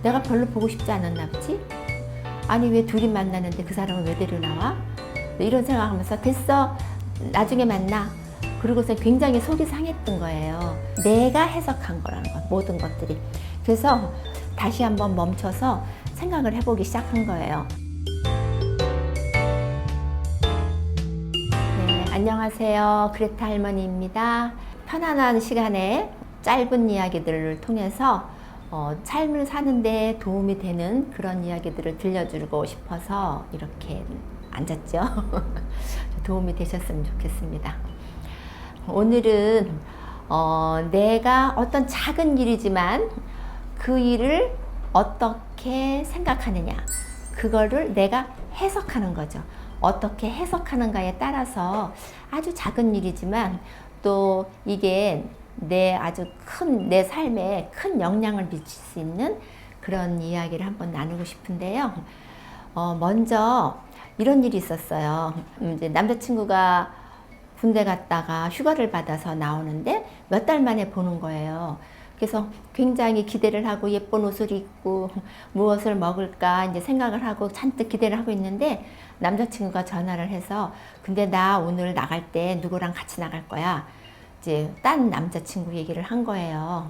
내가 별로 보고 싶지 않았나 보지? 아니 왜 둘이 만나는데 그 사람은 왜 데려나와? 이런 생각하면서 됐어 나중에 만나. 그러고서 굉장히 속이 상했던 거예요. 내가 해석한 거라는 것, 모든 것들이. 그래서 다시 한번 멈춰서 생각을 해보기 시작한 거예요. 네, 안녕하세요. 그레타 할머니입니다. 편안한 시간에 짧은 이야기들을 통해서 삶을 사는데 도움이 되는 그런 이야기들을 들려주고 싶어서 이렇게 앉았죠. 도움이 되셨으면 좋겠습니다. 오늘은 내가 어떤 작은 일이지만 그 일을 어떻게 생각하느냐, 그거를 내가 해석하는 거죠. 어떻게 해석하는가에 따라서 아주 작은 일이지만 또 이게 아주 큰 내 삶에 큰 영향을 미칠 수 있는 그런 이야기를 한번 나누고 싶은데요. 먼저 이런 일이 있었어요. 이제 남자친구가 군대 갔다가 휴가를 받아서 나오는데 몇 달 만에 보는 거예요. 그래서 굉장히 기대를 하고 예쁜 옷을 입고 무엇을 먹을까 이제 생각을 하고 잔뜩 기대를 하고 있는데 남자친구가 전화를 해서 근데 나 오늘 나갈 때 누구랑 같이 나갈 거야. 이제 딴 남자친구 얘기를 한 거예요.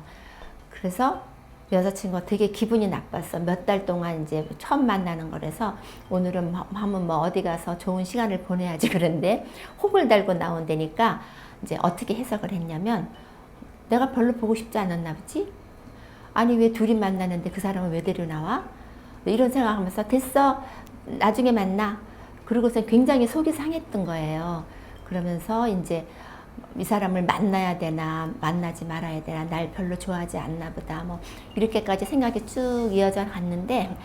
그래서 여자친구가 되게 기분이 나빴어. 몇 달 동안 이제 처음 만나는 거라서 오늘은 한번 뭐 어디 가서 좋은 시간을 보내야지 그런데 혹을 달고 나온다니까 이제 어떻게 해석을 했냐면 내가 별로 보고 싶지 않았나 보지? 아니 왜 둘이 만나는데 그 사람은 왜 데려나와? 이런 생각하면서 됐어 나중에 만나. 그러고서 굉장히 속이 상했던 거예요. 그러면서 이제 이 사람을 만나야 되나 만나지 말아야 되나 날 별로 좋아하지 않나 보다 뭐 이렇게까지 생각이 쭉 이어져 갔는데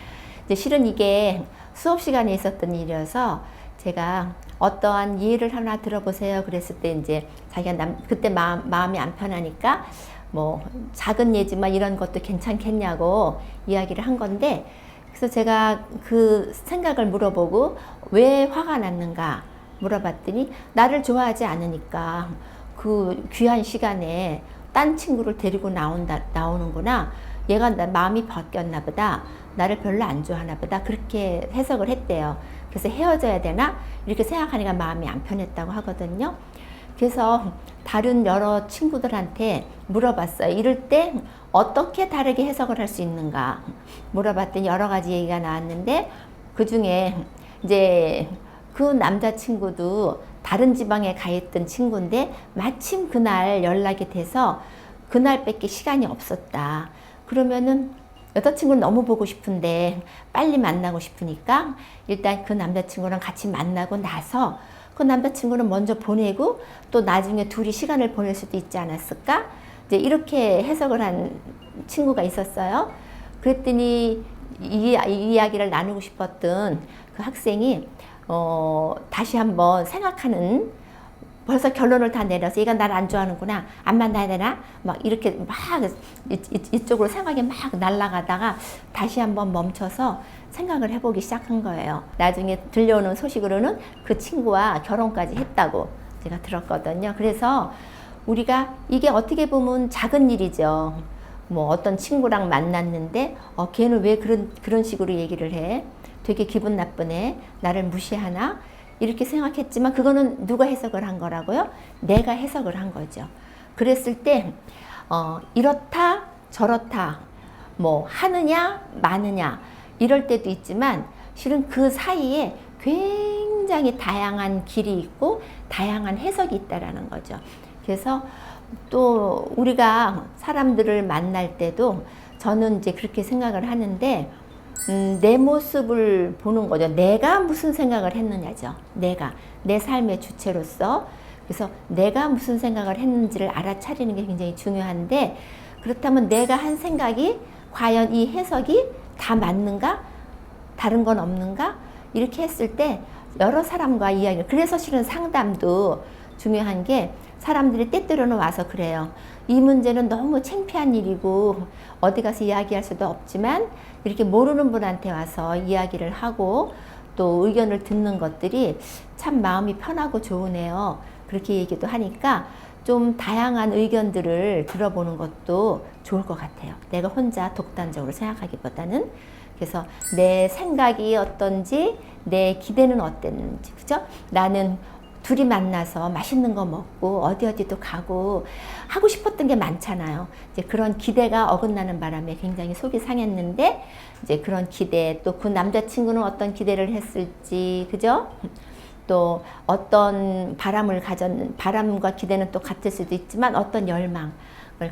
이제 실은 이게 수업 시간에 있었던 일이어서 제가 어떠한 예를 하나 들어보세요 그랬을 때 이제 자기가 그때 마음이 안 편하니까 뭐 작은 예지만 이런 것도 괜찮겠냐고 이야기를 한 건데 그래서 제가 그 생각을 물어보고 왜 화가 났는가 물어봤더니 나를 좋아하지 않으니까 그 귀한 시간에 딴 친구를 데리고 나오는구나. 얘가 마음이 바뀌었나 보다. 나를 별로 안 좋아하나 보다. 그렇게 해석을 했대요. 그래서 헤어져야 되나? 이렇게 생각하니까 마음이 안 편했다고 하거든요. 그래서 다른 여러 친구들한테 물어봤어요. 이럴 때 어떻게 다르게 해석을 할 수 있는가? 물어봤더니 여러 가지 얘기가 나왔는데 그 중에 이제 그 남자친구도 다른 지방에 가 있던 친구인데 마침 그날 연락이 돼서 그날밖에 시간이 없었다. 그러면은 여자친구는 너무 보고 싶은데 빨리 만나고 싶으니까 일단 그 남자친구랑 같이 만나고 나서 그 남자친구는 먼저 보내고 또 나중에 둘이 시간을 보낼 수도 있지 않았을까? 이제 이렇게 해석을 한 친구가 있었어요. 그랬더니 이 이야기를 나누고 싶었던 그 학생이 다시 한번 생각하는 벌써 결론을 다 내려서 얘가 나를 안 좋아하는구나 안 만나야 되나 막 이렇게 막 이쪽으로 생각이 막 날아가다가 다시 한번 멈춰서 생각을 해보기 시작한 거예요. 나중에 들려오는 소식으로는 그 친구와 결혼까지 했다고 제가 들었거든요. 그래서 우리가 이게 어떻게 보면 작은 일이죠. 뭐 어떤 친구랑 만났는데 걔는 왜 그런 식으로 얘기를 해? 되게 기분 나쁘네. 나를 무시하나? 이렇게 생각했지만 그거는 누가 해석을 한 거라고요? 내가 해석을 한 거죠. 그랬을 때 이렇다 저렇다 뭐 하느냐 마느냐 이럴 때도 있지만 실은 그 사이에 굉장히 다양한 길이 있고 다양한 해석이 있다라는 거죠. 그래서 또 우리가 사람들을 만날 때도 저는 이제 그렇게 생각을 하는데 내 모습을 보는 거죠. 내가 무슨 생각을 했느냐죠. 내 삶의 주체로서. 그래서 내가 무슨 생각을 했는지를 알아차리는 게 굉장히 중요한데 그렇다면 내가 한 생각이 과연 이 해석이 다 맞는가? 다른 건 없는가? 이렇게 했을 때 여러 사람과 이야기를 그래서 실은 상담도 중요한 게 사람들이 때때로는 와서 그래요. 이 문제는 너무 창피한 일이고 어디 가서 이야기할 수도 없지만 이렇게 모르는 분한테 와서 이야기를 하고 또 의견을 듣는 것들이 참 마음이 편하고 좋으네요. 그렇게 얘기도 하니까 좀 다양한 의견들을 들어보는 것도 좋을 것 같아요. 내가 혼자 독단적으로 생각하기보다는. 그래서 내 생각이 어떤지, 내 기대는 어땠는지, 그죠? 나는 둘이 만나서 맛있는 거 먹고 어디도 가고 하고 싶었던 게 많잖아요. 이제 그런 기대가 어긋나는 바람에 굉장히 속이 상했는데, 이제 그런 기대, 또 그 남자친구는 어떤 기대를 했을지, 그죠? 또 어떤 바람과 기대는 또 같을 수도 있지만 어떤 열망을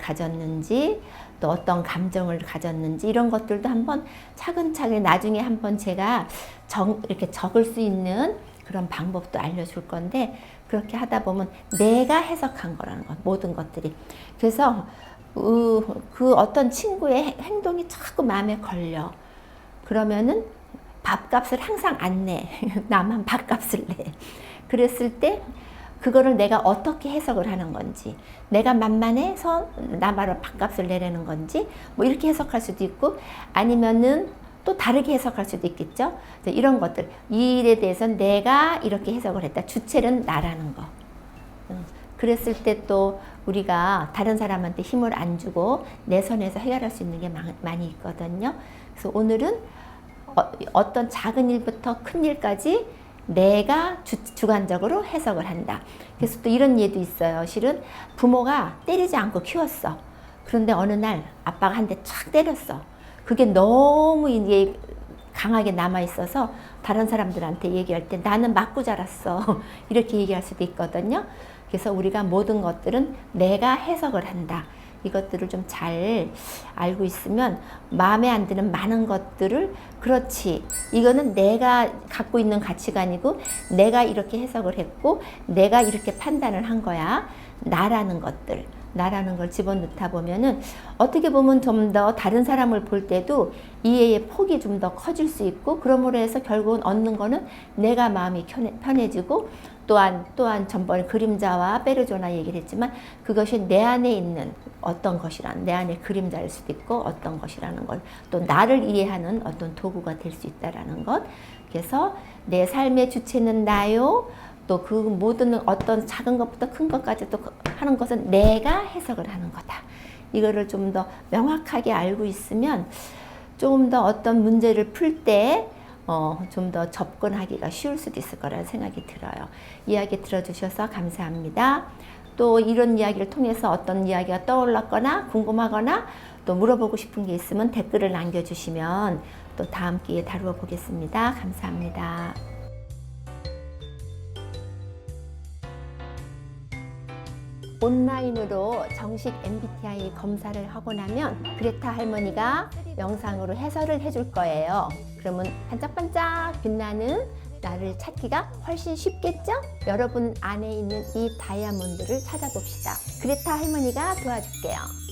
가졌는지, 또 어떤 감정을 가졌는지, 이런 것들도 한번 차근차근 나중에 한번 제가 이렇게 적을 수 있는 그런 방법도 알려줄 건데, 그렇게 하다 보면 내가 해석한 거라는 것, 모든 것들이. 그래서 그 어떤 친구의 행동이 자꾸 마음에 걸려. 그러면은 밥값을 항상 안 내. 나만 밥값을 내. 그랬을 때 그거를 내가 어떻게 해석을 하는 건지, 내가 만만해서 나만으로 밥값을 내라는 건지, 뭐 이렇게 해석할 수도 있고, 아니면은 또 다르게 해석할 수도 있겠죠. 이런 것들, 이 일에 대해서 내가 이렇게 해석을 했다. 주체는 나라는 거. 그랬을 때 또 우리가 다른 사람한테 힘을 안 주고 내 선에서 해결할 수 있는 게 많이 있거든요. 그래서 오늘은 어떤 작은 일부터 큰 일까지 내가 주관적으로 해석을 한다. 그래서 또 이런 예도 있어요. 실은 부모가 때리지 않고 키웠어. 그런데 어느 날 아빠가 한 대 촥 때렸어. 그게 너무 이제 강하게 남아있어서 다른 사람들한테 얘기할 때 나는 맞고 자랐어. 이렇게 얘기할 수도 있거든요. 그래서 우리가 모든 것들은 내가 해석을 한다. 이것들을 좀 잘 알고 있으면 마음에 안 드는 많은 것들을, 그렇지, 이거는 내가 갖고 있는 가치관이고 내가 이렇게 해석을 했고 내가 이렇게 판단을 한 거야. 나라는 걸 집어넣다 보면은 어떻게 보면 좀 더 다른 사람을 볼 때도 이해의 폭이 좀 더 커질 수 있고, 그러므로 해서 결국은 얻는 거는 내가 마음이 편해지고, 또한 전번에 그림자와 페르조나 얘기를 했지만 그것이 내 안에 있는 어떤 것이란, 내 안에 그림자일 수도 있고 어떤 것이라는 걸, 또 나를 이해하는 어떤 도구가 될 수 있다라는 것. 그래서 내 삶의 주체는 나요. 또 그 모든 어떤 작은 것부터 큰 것까지 또 하는 것은 내가 해석을 하는 거다. 이거를 좀 더 명확하게 알고 있으면 좀 더 어떤 문제를 풀 때 좀 더 접근하기가 쉬울 수도 있을 거라는 생각이 들어요. 이야기 들어주셔서 감사합니다. 또 이런 이야기를 통해서 어떤 이야기가 떠올랐거나 궁금하거나 또 물어보고 싶은 게 있으면 댓글을 남겨주시면 또 다음 기회에 다루어 보겠습니다. 감사합니다. 온라인으로 정식 MBTI 검사를 하고 나면 그레타 할머니가 영상으로 해설을 해줄 거예요. 그러면 반짝반짝 빛나는 나를 찾기가 훨씬 쉽겠죠? 여러분 안에 있는 이 다이아몬드를 찾아봅시다. 그레타 할머니가 도와줄게요.